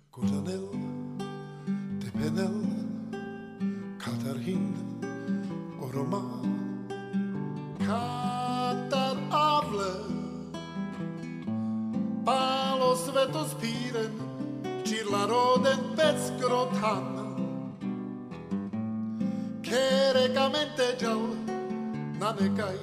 Cotanel, Tepenel, Katarhin, Oroma, Katar Avle, Palo sveto spiren, Cirla roden pec grotan, Kerekamente ďal, Nanekaj.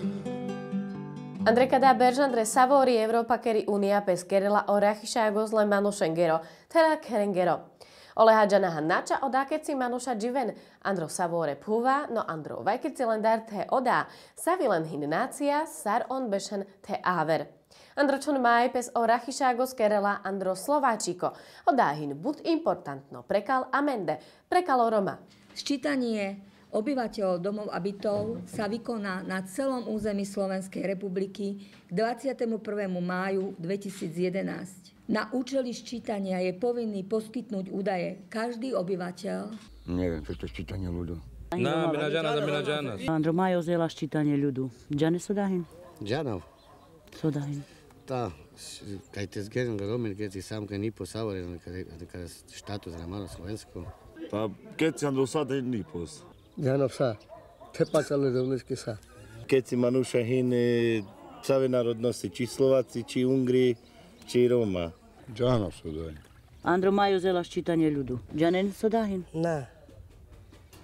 Andrei Kada Berjandre Savori Europa Keri Unia peskerela o Rachishágos le Manušengero, teda Kerengero. Oleha Janahan Nača odá keci Manuša Jiven, Andro Savore Puva, no Andro Vajkeci Lendar te odá, Savilen hin nácia, Sar on Bešen te Aver. Andro Čon Maj pes o Rachishágos kerela Andro Slováčiko, odá hin bud importantno prekal amende, prekalo Roma. Sčítanie obyvateľov domov a bytov sa vykoná na celom území Slovenskej republiky k 21. máju 2011. Na účely sčítania je povinný poskytnúť údaje každý obyvateľ. Neviem, čo to sčítanie ľudu. Andro Majo zela sčítanie ľudu. Džane Sodahin? Džanov. Sodahin. Da, kaj te zgledam ga domen, keď si sám, kaj ni posavore, kada štatus na malo Slovensko. Pa, keď si Andro Sodahin ni pos. Džanov sa. Tepačale rovneške sa. Keď si Manuša hin prave národnosti, či Slováci, či Ungri, či Roma. Džanov Sodahin. Andro Majo zela sčítanie ľudu. Džanen Sodahin? Ne.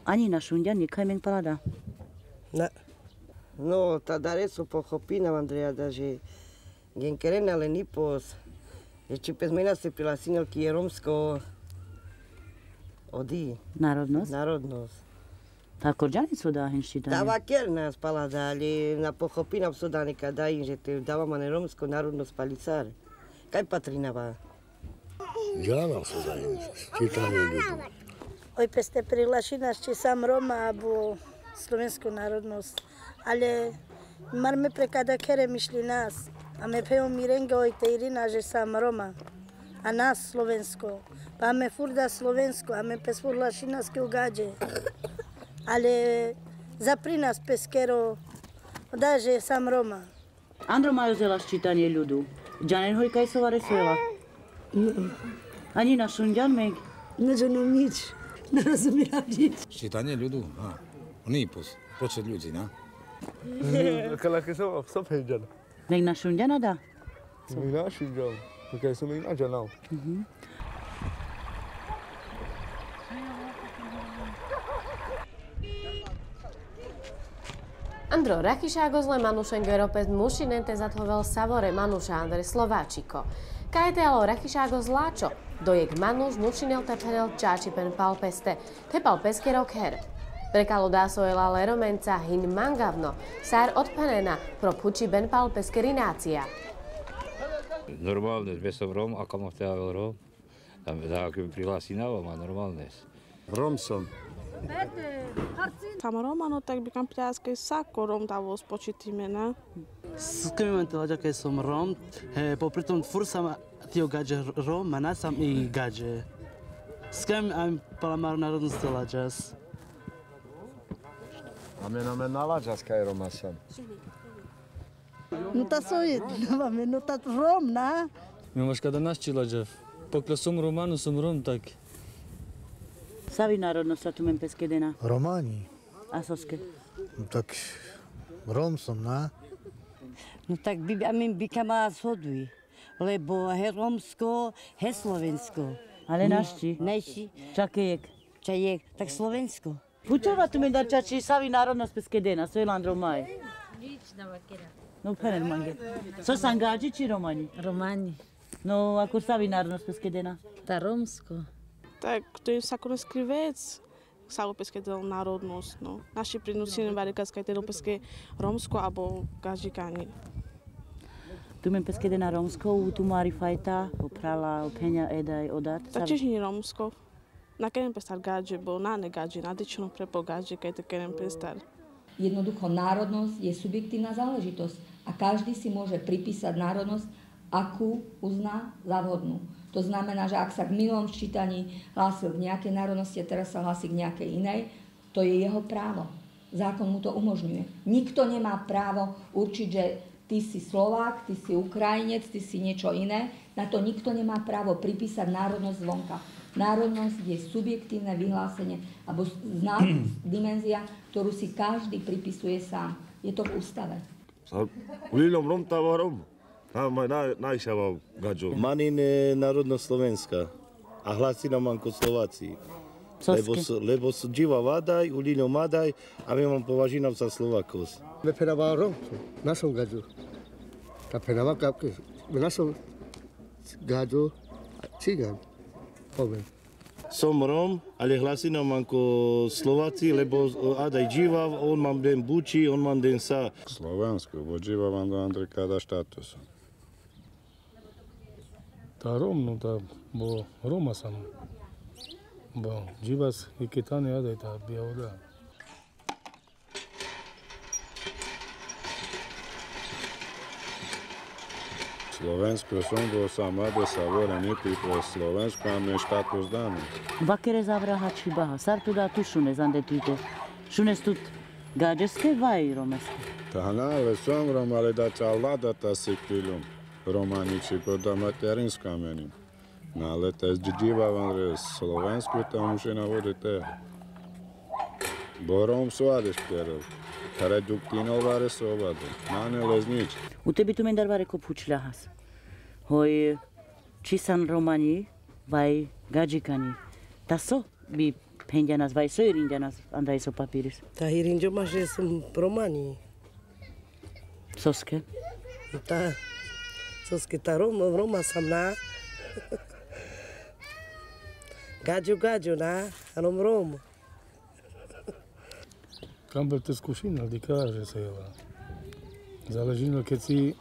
Ani na šunďan, nikajmen palada? Ne. No, tada reso pohopinam, Andreja, da že gen kerenale nipos, že či pes mena se prilasinil ki je romsko odi. Národnosť? Národnosť. Tako Džane Sodahin sčítanie? Dáva kerná spalada, ale na pohopinam Sodanika dají, že te dáva mane romsko národnosť palisár. Kaj patrí na vás? Džanov Sodahin, sčítanie ľudu. Oj, peste prihlášená, či sám Roma, alebo slovenskú národnosť. Ale máme pre kada kere myšli nás. A my pejo mirenga oj te Irina, že sám Roma. A nás Slovensko. Pa me furda Slovensko, a me pes prihlášená ske ugađe. Ale zapri nás peskero, da, že sám Roma. Andro Majo zela sčítanie ľudu. Džanen hojkaj sovare svela? Ani na šunďan meg? Nežanom nič. Nerozumiem nič. Ščítanie ľudu? Nýpus. Počet ľudí, ne? Kalake som obsopheđan. Meg na šunďana da? Meg na šunďan. Kaj som meg na džanav. Andro Rachishágos le Manušengero pes mušinente zathovel Savore Manuša Andre Slováčiko. Kajetelo Rachishágos Láčo, dojek Manuš mušinel tepenel čáči pen palpeste, tepal peskero ker. Prekalo dásoela leromenca hin mangavno, sár odpanena pro puči ben palpeskerinácia. Normálne, bez som Rom, ako ma vtedy Rom. Tam prihlási na Roma, normálne. Rom som. Sama Roma, no tak by kam pťaskej sako Rom davo spočitime, ne? Skrimem te lađa kaj som Rom, popritom fur sam tio gađe Rom, a nasam i gađe. Skrim am palamar narodnost lađas. A mena lađas kaj Roma sam. No ta soje, no ta Rom, na? Mi maš kada našći lađav. Pokle som Romanu, som Rom, tak. Savi národnosť sa tu men peskedena? Románi. A soske? No tak Rom som, na? No tak by ma shoduj, lebo he Romsko, he Slovensko. Ale našti? Naši. Čakejek? Čajek, tak Slovensko. Pučova tu men da čači savi národnosť peskedena, so je Landro Maj. Nič na vakera. No penen mange. So sangađi či Romani? Romani. No ako savi národnosť peskedena? Ta Romsko. Tak, to je sako neskrivec. Samo peskedel národnosť, no. Naši prinúsili varikať skajtelo peske Romsko abo gažikani. Tu men peskedena Romsko, tu mari fajta, oprala, openja, edaj, odat. Tak tiež nie Romsko. Na keren pestar gađe, bo na ne gađe, na dečinu prepo gađe, kaj te keren pestar. Jednoducho národnosť je subjektívna záležitosť a každý si môže pripísať národnosť, akú uzná za vhodnú. To To znamená, že ak sa v minulom ščítaní hlásil k nejakej národnosti a teraz sa hlási k nejakej inej, to je jeho právo. Zákon mu to umožňuje. Nikto nemá právo určiť, že ty si Slovák, ty si Ukrajinec, ty si niečo iné. Na to nikto nemá právo pripísať národnosť zvonka. Národnosť je subjektívne vyhlásenie alebo dimenzia, ktorú si každý pripisuje sám. Je to v ústave. Ulinom Rom táva Rom. Najšava gađo. Manin je národnosť Slovenska a hlasí nám ako Slováci. Lebo sú dživa vadaj, ulinom madaj a my mám považinám za Slovákos. Nepenava Rom, nasom gađo. Ta penava kapke, nasom gađo Cigan. Poviem. Som Rom, ale hlasí nám ako Slováci, lebo adaj dživa, on mám den buči, on mám den sa. Slovensku, bo dživa vám do Andrejka da štátus. Tá Rom, no tá, bo Roma sam. Bo dživas i kitane adaj tá biavoda. Slovensko som bol sama, da sa vore nipi po Slovensku, a mi štátus dáme. Vakere zavraha či baha, sar tu da tu šunes ande tuite. Šunes tut gađeske vaj romeske. Ta ale som Rom, ale da ča vlada ta si pilom. Romanici poda materinska meni. No ale te dživa van Slovensku, tam už je na vode te. Bo Rom su adeš pjerov. Reduktinov vare su ovade. Mane leznič. U tebi tu mendar vare ko pučľahas. Hoj, či san romani, vaj gađikani. Ta so bi penđanas, vaj so irinđanas, andaj so papiris. Ta irinđo maže sam romani. Soske? Ta, soske ta Roma sam na. Gađo na, anom Romu. Campbell te skúšina, di kaže sa jela. Záleží, no keď si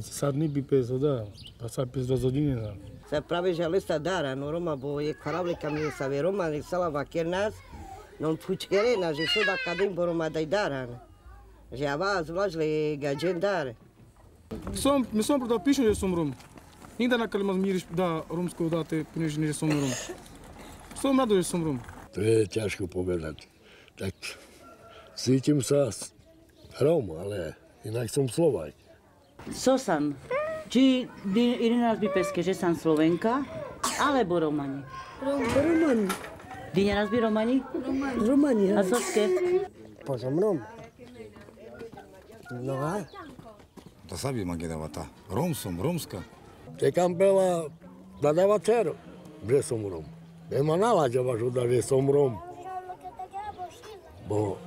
sadný by pes odá, pa sa pes rozhodinina. Sa pravi že lesta dara, no Roma, bo je karavlika mi sa ve Roma, ne sala vaker nas, non fučkerena, že soda kadim bo Roma daj dara. Že a vás vlažle gađen dare. Mi som preto píšem, že som Rom. Nikda nakali ma zmíriš da romského dáte, že som Rom. Som rado, že som Rom. To je ťažko povedať. Tak cítim sa Rom, ale inak som Slovák. Sosan, či Irina by peske, že san Slovenka, alebo Romani? Romani. Dine nás by Romani? Romani. A soske? Pozom Rom. No a? To sa by ma gedavata. Rom som, romska. Te Campbella nadáva dceru, že som Rom. Nema naláďava, že som Rom. Bo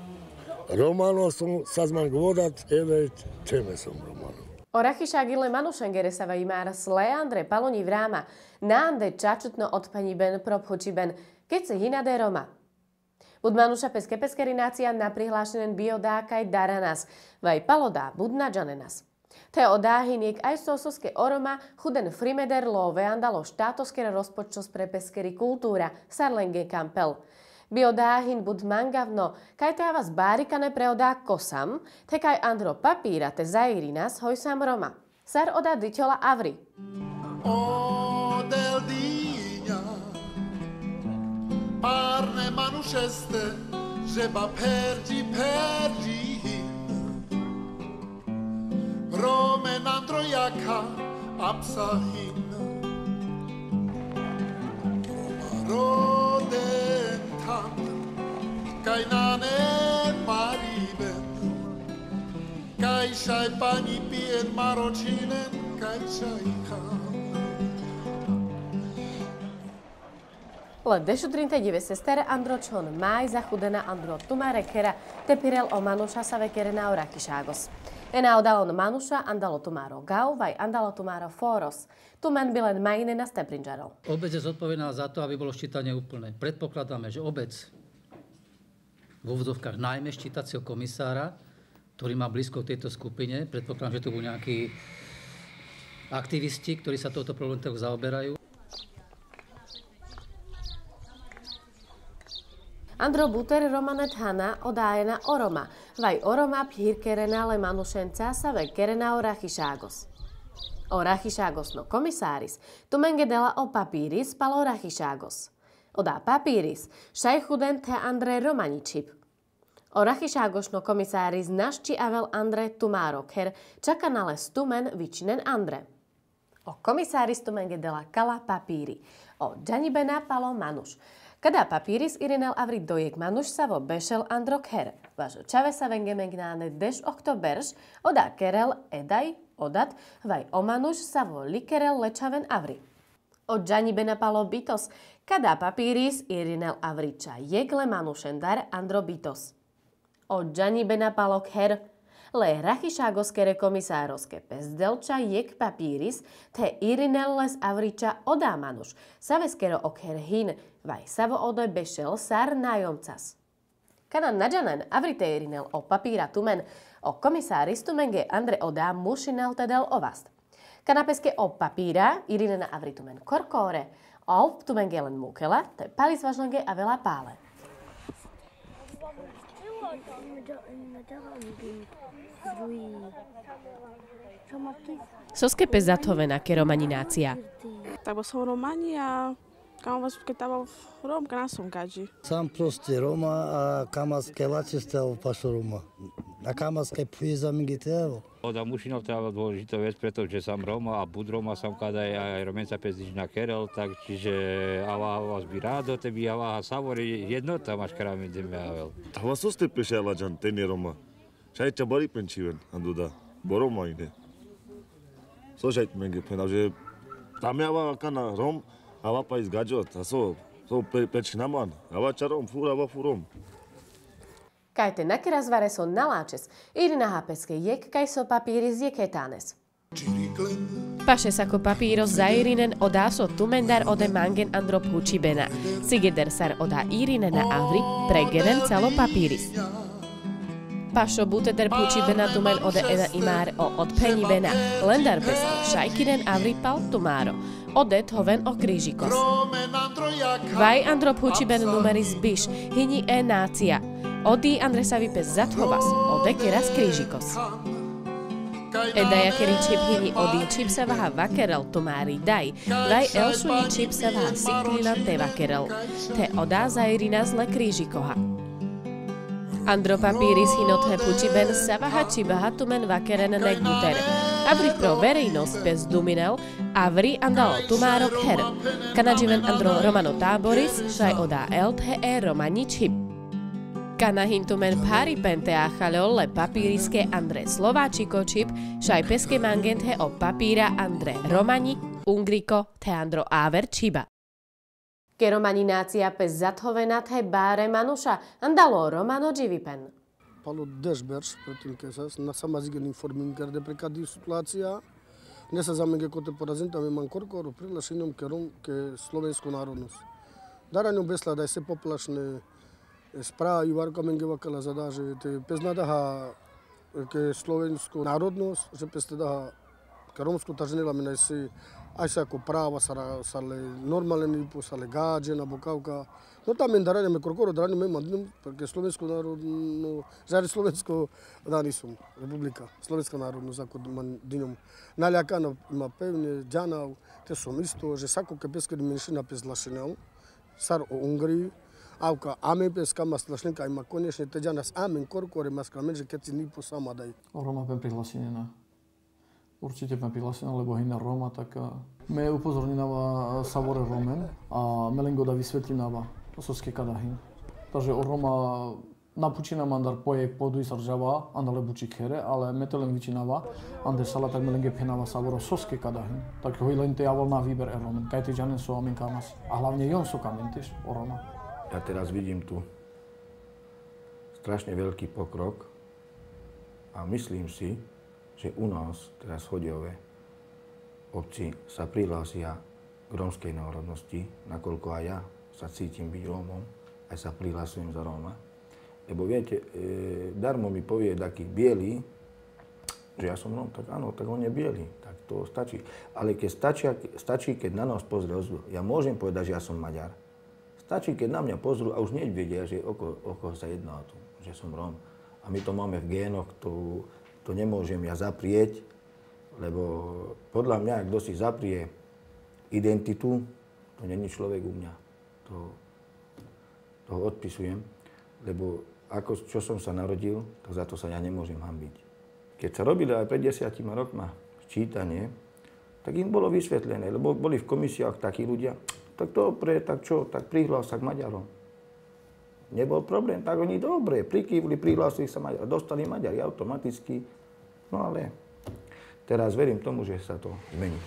Romano sa zman gvodat, evet, čeme som Romano. Orachișagile manușengere sa vajmár Leandre paloni vráma, náande čačutno odpaniben prophučiben, keď se hinade Roma. Bud manuša peskerinácia na prihlášenen biodákaj daranas, vaj palodá budna džanenas. Te odáhyniek aj sososke oroma chuden frimeder love andalo štátoskere rozpočtos pre peskeri kultúra sarlenge kampel. Biodáhin bud mangavno, kaj te avas bárikane preodá kosam, te kaj andro papíra te zairinas hojsam Roma. Sar odá dyťola avri. O del diňa, párne manušeste, žeba perdi Romen androjaka apsahin. Roden tam, kaj nanen mariben, kaj šaj pani pien maročinen, kaj čajka. Le dešu 39 sestere andročon maj zachudena andro tumare kera tepirel o manuša save kerena o rakišágos. Ena odalon manuša andalo tumaro gau, vaj andalo tumaro foros. Tuman bilen majine na steprinžarol. Obec je zodpovedná za to, aby bolo ščítanie úplné. Predpokladáme, že obec vo úvodzovkách najmä ščítacieho komisára, ktorý má blízko k tejto skupine. Predpokladám, že to budú nejakí aktivisti, ktorí sa touto problematikou zaoberajú. Andro buter romanet hana odájena oroma, vaj oroma phir kerena le manušenca sa ve kerena o rachišágos. O rachisagos no komisáris, tumenge dela o papíris palo rachisagos. Oda papíris, šajchuden te Andre Romaničip. O rachisagos no komisáris našči avel Andre Tumáro, ker čaka na les tumen vyčinen Andre. O komisáris tumenge dela kala papíri. O džanibena palo manuš. Kada papíris irinel avri dojek manuš savo bešel Andro ker. Važo čave sa vengemegnáne deš oktoberš, oda kerel edaj, odat, vaj omanuš savo likerel lečaven avri. O džanibena palo bitos, kada papíris irinel avriča jegle manušendar Andro bitos. O džanibena palo ker, le rachisagos kere komisároske pezdelča jek papíris, te irinel les avriča oda manuš, saveskero oker hin, vaj savo ode bešel sar nájomcas. Kada nadžanen avrite irinel o papíra tumen, o komisáris tumenge Andre oda mušinel tedel ovast. Kanapeske o papíra irinena avritumen korkore, o tumenge len mukela, te palis važnenge avela pále. Soske pezathovena ke romaninácia. Tak som Romania, kam vás keď Rom, kana som gaji. Sam proste Roma a kamas kevače stel pašo Roma. A kamas kaj pujeza mingitevo. Oda mušinov to je dôležitá vec, pretože som Roma a bud Roma som kada aj Romenca pezdič na kerel, tak čiže ava vás by rádo, tebi ava savori jednota máš krami deme avel. Hava soste pešela jan teni Roma. Šaj čabari penčiven anduda. Bo Roma ide. So šaj menge pena, že tam ava kana Rom, ava pa izgađot, a so pečinaman, ava čarom, ava furom. Kajte nakirazvare so naláčes, irina hapeske jek kaj so papíris jeketanes. Paše sako papíros zairinen oda so tumendar ode mangen Andro Pučibena. Sigeder sar oda irinena avri pregenen celo papíris. Pašo buteder Pučibena tumen ode eda imár o odpenibena. Lendar peske šajkinen avri pal tumáro. Ode hoven o krížikos. Vaj Andro Pučiben numeris biš, hini e nácia. Odi Andre Savipes zathovas, ode keras krížikos. Edaja keri čip hini odi čip sa vaha vakerel tumári daj, vaj elšuni čip sa vaha siklinan te vakerel, te oda zairina zle krížikoha. Andro papíris hinothe Pučiben sa vaha čibaha tumen vakeren neguter. Avri pro verejnosť bez duminel, avri andalo tumárok her. Kanadživen Andro Romano táboris, šaj oda elthe romani čip. Kana hintumen pari pente achaleole papíriske Andre Slováčiko čip, šaj peske mangenthe o papíra Andre Romani, Ungriko te Andro Áver čiba. Ke romaninácia pes zathovena te báre manuša, andalo Romano Givipen. Palo dešberš, pretim ke sas, na sama zigen informinker de precadi situacija, ne sa zamenge kote porazintame man korkoro prilašinom ke slovensku národnosť. Daranjom besla da se poplašne správa Ivarka Mengevakala zadá, že pes nadaha ke slovensku národnosť, že pes teda ke romsku tažnila mena si aj sa ako práva sa le normálne sa le gáđe na bokavka. No tam men daranjame korkoro, daranjame madnum, ke slovensku národno, žari slovensko dani som, republika, slovenská národnosť ako dinom. Naľakana ima pevne, džanav, te som isto, že sako ke peske menšina pes lašenel, sar o Ungriji, Avka amen peska maslašenka ima konečne teďa nás amen korkore maskamen, že keď si nipo sama daj. Roma pen prihlásená. Určite pen prihlásená, lebo hina Roma, tak me upozornila savore Romen a melengo da vysvetlinava soske kadahin. Takže Roma napučina mandar pojek podu isar žava, andale bučik here, ale metelen vičinava, ander sala tak melenge penava savoro soske kadahin. Tak hoj len te aval na výber Romen, kaj te žanen so amen kamas. A hlavne jon so kamen tiež o Roma. Ja teraz vidím tu strašne veľký pokrok a myslím si, že u nás, teraz v Chodiove, obci sa prihlásia k rómskej národnosti, nakoľko aj ja sa cítim byť Rómom, aj sa prihlásujem za Róma. Lebo viete, darmo mi povie taký biely, že ja som Róm, tak áno, tak on je biely, tak to stačí. Ale stačí, keď na nás pozrie, ja môžem povedať, že ja som Maďar. Stačí, keď na mňa pozrú a už hneď vedia, že o koho sa jedná, že som Róm. A my to máme v génoch, to nemôžem ja zaprieť, Lebo podľa mňa, kto si zaprie identitu, to není človek u mňa. To odpisujem, lebo čo som sa narodil, tak za to sa ja nemôžem hanbiť. Keď sa robili aj pred 10 rokmi čítanie, tak im bolo vysvetlené, lebo boli v komisiách takí ľudia, tak dobre, tak čo, tak prihlás sa k Maďarom. Nebol problém, tak oni dobre, prikývli, prihlásili sa Maďarom, dostali Maďari automaticky, no ale teraz verím tomu, že sa to zmení.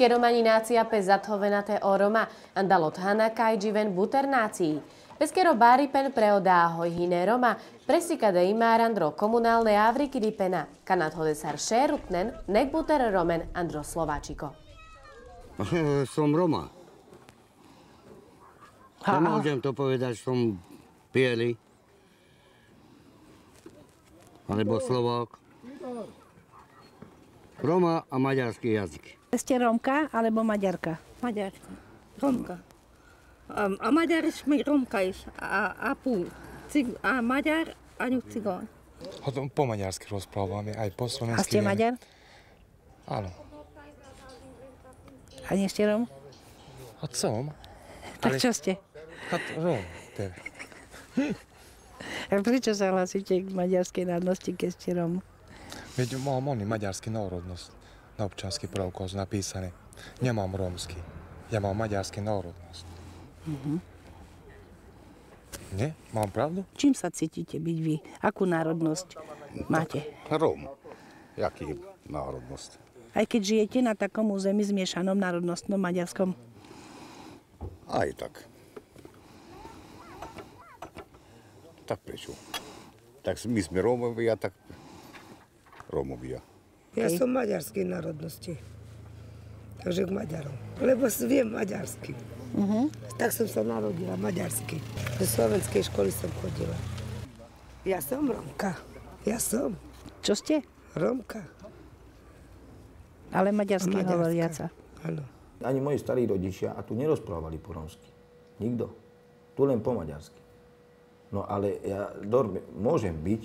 Romani nácia pe zathovenate o Roma, andalot hanakai jiven buter nácii. Peskero baripen preodá hojhine Roma, presikade imárandro komunálne Afriky dipena, kanat hodesar šerutnen, nek buter Romen andro Slováčiko. Som Roma. Nemôžem to povedať, som biely. Alebo Slovák. Roma a maďarský jazyk. Ste Romka alebo Maďarka? Maďarka. Romka. A Maďar sme Romka is. A púl. A Maďar a Cigán. Po maďarsky rozprávame, aj po slovensky. A ste Maďar? Áno. A nie ste Rom? A som. Tak čo ste? Rom. A prečo sa hlasíte k maďarskej národnosti, keď ste Rom? Veď mám maďarský národnosť. Na občanský preukaz napísané. Nemám rómsky. Ja mám maďarský národnosť. Nie? Mám pravdu? Čím sa cítite byť vy? Akú národnosť máte? Róm. Jaký národnosť? Aj keď žijete na takom území zmiešanom národnostnom maďarskom? Aj tak. Tak prečo? Tak my sme Rómovia, tak Rómovia. Ja som maďarskej národnosti, takže k Maďarom, lebo viem maďarsky. Tak som sa narodila maďarsky. Do slovenskej školy som chodila. Ja som Rómka. Ja som. Čo ste? Rómka. Ale maďarsky hovoriaca. Áno. Ani moji starí rodičia a tu nerozprávali po rómsky. Nikto. Tu len po maďarsky. No ale ja môžem byť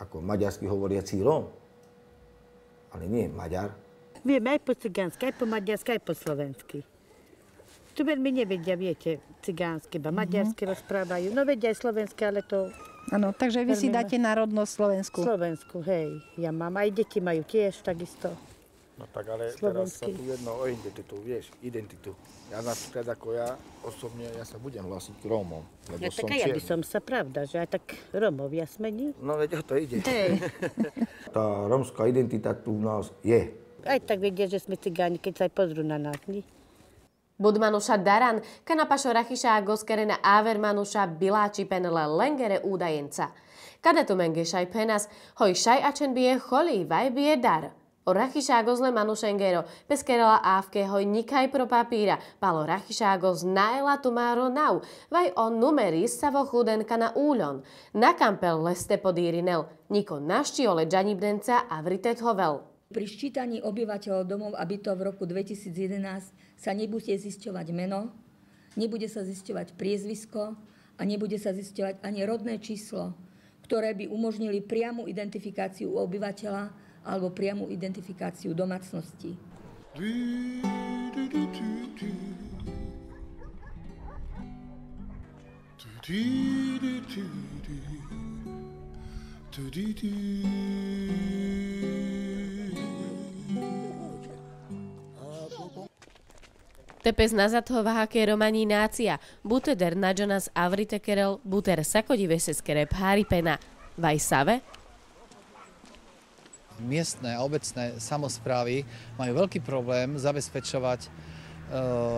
ako maďarsky hovoriaci Róm. Ale nie Maďar. Viem aj po cigánsky, aj po maďarsky, aj po slovensky. Tu veľmi nevedia, viete, cigánsky, ba maďarsky rozprávajú. No vedia aj slovensky, ale to... Áno, takže vy si dáte národnosť Slovensku. Slovensku, hej. Ja mám, aj deti majú tiež takisto. No tak ale teraz sa tu jedno o identitu, vieš, identitu. Ja napríklad ako ja osobne, ja sa budem hlásiť k Rómom, lebo som tak ja by som sa, pravda, že aj tak Rómovia sme, nie? No veď o to ide. Tá rómska identita tu u nás je. Aj tak vedia, že sme cigáni, keď sa aj pozrú na nás, nie? Budmanuša daran, kanapašo rachiša goskerena avermanuša biláči penele lengere údajenca. Kada tu mengešaj penas, hoj šaj ačen bie choli, vaj bie dar. O rachišágos le manušengero, peskerela ávke hoj nikaj pro papíra, palo rachišágos naela tu máro nau, vaj o numeris sa vo chudenka na úľon. Na kampel leste podírinel, niko naštiole džanibdenca a vritet hovel. Pri ščítaní obyvateľov domov a bytov v roku 2011 sa nebude zisťovať meno, nebude sa zisťovať priezvisko a nebude sa zisťovať ani rodné číslo, ktoré by umožnili priamu identifikáciu obyvateľa alebo priamu identifikáciu domácností. Tepes nazadhováke Romani nácia, buter der nadžanas avritekerel, buter sakodiveseskere páripena, vaj save? Miestne a obecné samosprávy majú veľký problém zabezpečovať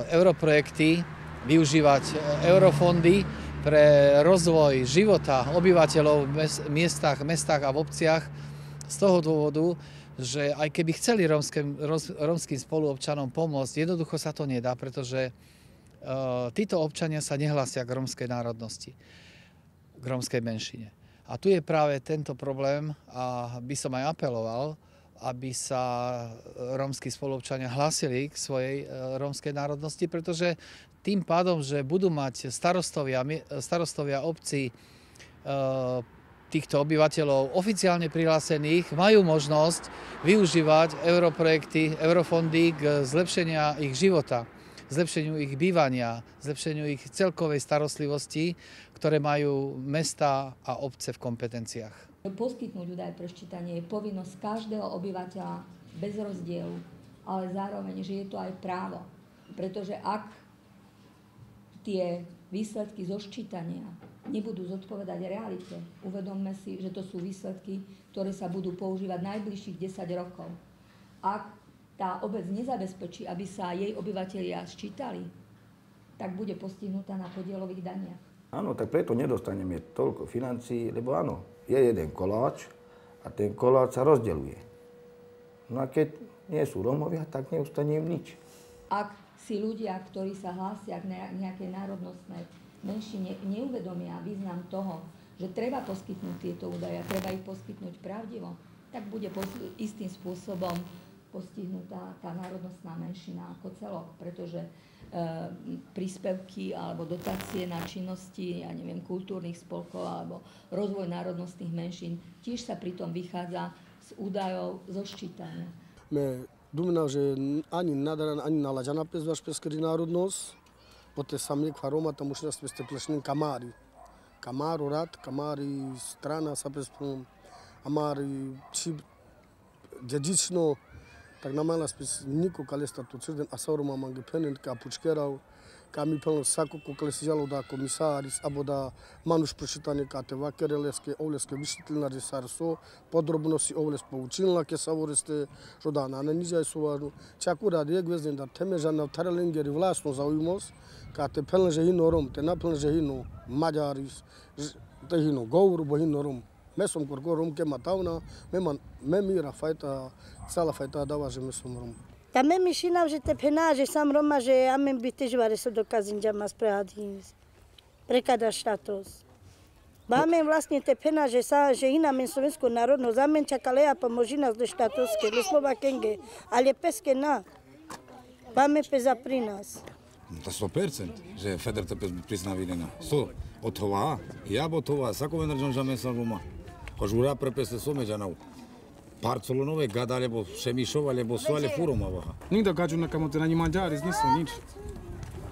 europrojekty, využívať eurofondy pre rozvoj života obyvateľov v mestách a v obciach z toho dôvodu, že aj keby chceli rómskym spoluobčanom pomôcť, jednoducho sa to nedá, pretože títo občania sa nehlásia k rómskej národnosti, k rómskej menšine. A tu je práve tento problém a by som aj apeloval aby sa rómski spoluobčania hlásili k svojej rómskej národnosti, pretože tým pádom, že budú mať starostovia obcí týchto obyvateľov oficiálne prihlásených, majú možnosť využívať europrojekty, eurofondy k zlepšeniu ich života, zlepšeniu ich bývania, zlepšeniu ich celkovej starostlivosti, ktoré majú mestá a obce v kompetenciách. Poskytnúť údaje pre ščítanie je povinnosť každého obyvateľa bez rozdielu, ale zároveň, že je to aj právo. Pretože ak tie výsledky zo ščítania nebudú zodpovedať realite, uvedomme si, že to sú výsledky, ktoré sa budú používať najbližších 10 rokov. Ak tá obec nezabezpečí, aby sa jej obyvatelia ščítali, tak bude postihnutá na podielových daniach. Áno, tak preto nedostaneme toľko financií, lebo áno, je jeden koláč a ten koláč sa rozdeľuje. No a keď nie sú Rómovia, tak neustane im nič. Ak si ľudia, ktorí sa hlásia k nejakej národnostnej menšine, neuvedomia význam toho, že treba poskytnúť tieto údaje a treba ich poskytnúť pravdivo, tak bude istým spôsobom postihnutá tá národnostná menšina ako celok, pretože príspevky alebo dotácie na činnosti, kultúrnych spolkov alebo rozvoj národnostných menšín, tiež sa pritom vychádza z údajov zo ščítania. Me думаю, že ani nadarán, ani nalaďaná pes vaš peskeri národnosť, poté samie kvaroma tam už nás peste plešný kamári. Kamáru rad, kamári strana sa pespom, amári či dedično, tak namala spes niko kalesta tu cirden asauru mamange penen ka pučkerau kami plno sako ko kalesijalo da komisaris abo da manuš pročitanje ka te vakereleske ovleske vyšetlnari sarso podrobnosti ovles poučilna ke savoreste žodana na nizaj suvaru čakura de gvezden da temežana taralengeri vlastno zaujmos ka te plno že hinorom te naplno že hino maďaris te hino gouru bo hinorom mesom korko rom ke matavna me mira fajta cala fajta dava že mesom rom. Também me ensinava že te penage sam Roma že amem bitejvare so dokazim jamas prehadins. Pre cada status. Máme vlastne te penage sa že ina men slovenskú národnosť amen čakalea pomoží nás do štatovské, do Slovakenge, ale peske na. Máme peza pri nás. To 100%, že Feder te prizná videna. So, od това, я бо това, сако веднъж жаме съм Рома. Кожура препесе соmeđanau. Parțolonove, gada alebo Šemišov, alebo Soale Furomava. Nikda gađuna kamo te na njima džari, nisam nič.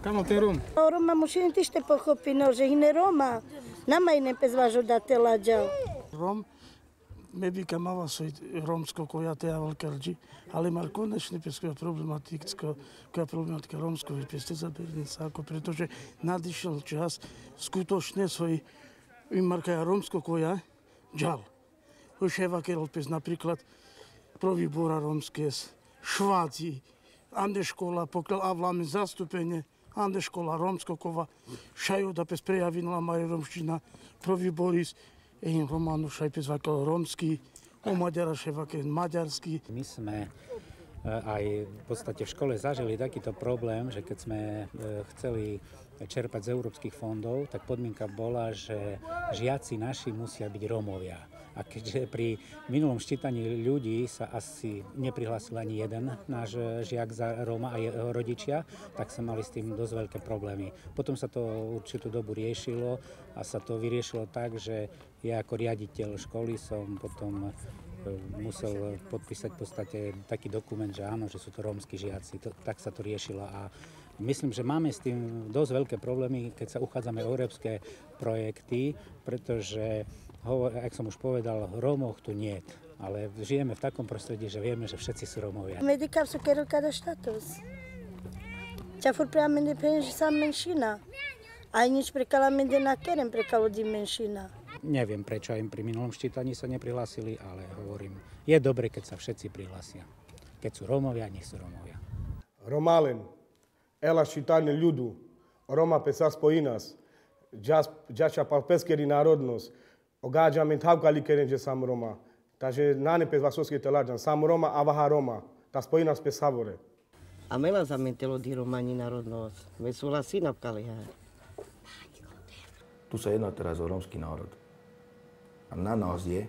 Kamo te Rom? Roma mušini ti šte pohopino, že hine Roma. Nama i ne pezvažo da te lađao. Rom, me bi kamava soj romsko koja te avalkarđi, ali mar konečne peskoja problematika romskog peste zabernica, ako pretože nadišel čas skutočne svoj imarkaja romsko koja džal. Ševa Kerolpes napríklad pro výbora rómske Šváci, ande škola, pokiaľ avláme zastúpenie, ande škola rómskokova, šajú da pes prejavila mare rómština, pro výboris, im románu šaj pes vakal rómsky, o Maďara ševa ken maďarský. My sme aj v podstate v škole zažili takýto problém, že keď sme chceli čerpať z európskych fondov, tak podmienka bola, že žiaci naši musia byť Rómovia. A keďže pri minulom ščítaní ľudí sa asi neprihlásil ani jeden náš žiak za Róma a jeho rodičia, tak sa mali s tým dosť veľké problémy. Potom sa to určitú dobu riešilo a sa to vyriešilo tak, že ja ako riaditeľ školy som potom musel podpísať v podstate taký dokument, že áno, že sú to rómski žiaci. Tak sa to riešilo a myslím, že máme s tým dosť veľké problémy, keď sa uchádzame o európske projekty, pretože ak som už povedal, Rómov tu niet, ale žijeme v takom prostredí, že vieme, že všetci sú Rómovia. Medical su quero cada status. Cea fur prea mende pe sa menšina. Aj nič prekala mende na kerem prekalo di menšina. Neviem, prečo im pri minulom ščítaní sa neprihlásili, ale hovorím, je dobre, keď sa všetci prihlásia. Keď sú Rómovia, nie sú Rómovia. Romalen, ela ščítanie ľudu, Roma pesas po inas, ďača pa peskeri národnosť, ogáďame tavkali keren, že sam Roma. Takže náne pes vasovský teláďan, sam Roma a vaha Roma, tá spojí nás pes savore. A mela zamentelo di Romani národnosť, veď sú lasy napkali. Tu sa jedná teraz o rómsky národ. A na nás je,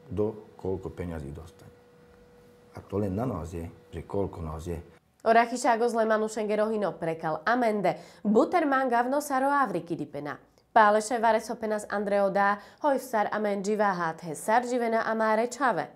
kto koľko peňazí dostane. A to len na nás je, že koľko nás je. Orakhisságos lemanusengero hino prekal amende, buterman gavnosaro avrikidipena. Pálese varesopenas Andreo dá, hojsar amen dzsivahát hessar dzsivena amáre csave.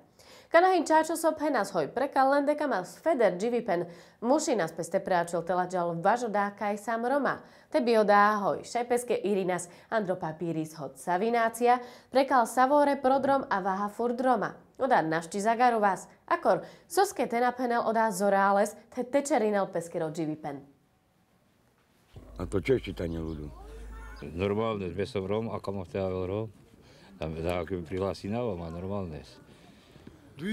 Kanahin csácsoszop henas hoj prekal lendekamas feder dzsivipen, musinas peste preáčil teladzsal važodá kaj sam Roma. Tebiodá hoj šepeske irinas andropapíris hod savinácia, prekal savore prodrom a vaha furdroma. Odá našti zagaru vás, akor soske tenapenel odá zoráles, te tečerinel peskero dživipen. A to čo je čítanie ľudu? Normálne, bez som Rom, ako mám vtedy Rom. Tam ako mi prihlási na vám, a normálne. Do